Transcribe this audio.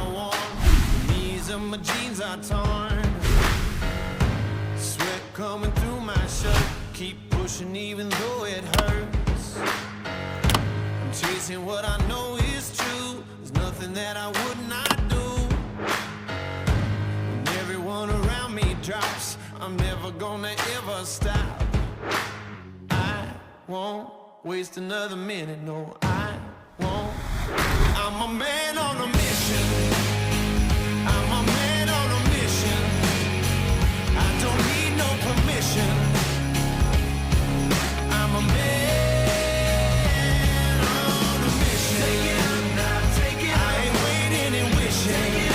warm, the knees of my jeans are torn. Sweat coming through my shirt, keep pushing even though it hurts. I'm chasing what I know is true, there's nothing that I would not do. When everyone around me drops, I'm never gonna ever stop. I won't waste another minute, no I won't. I'm a man on a mission. I'm a man on a mission. I don't need no permission. I'm a man on a mission. Take it, I ain't waiting and wishing.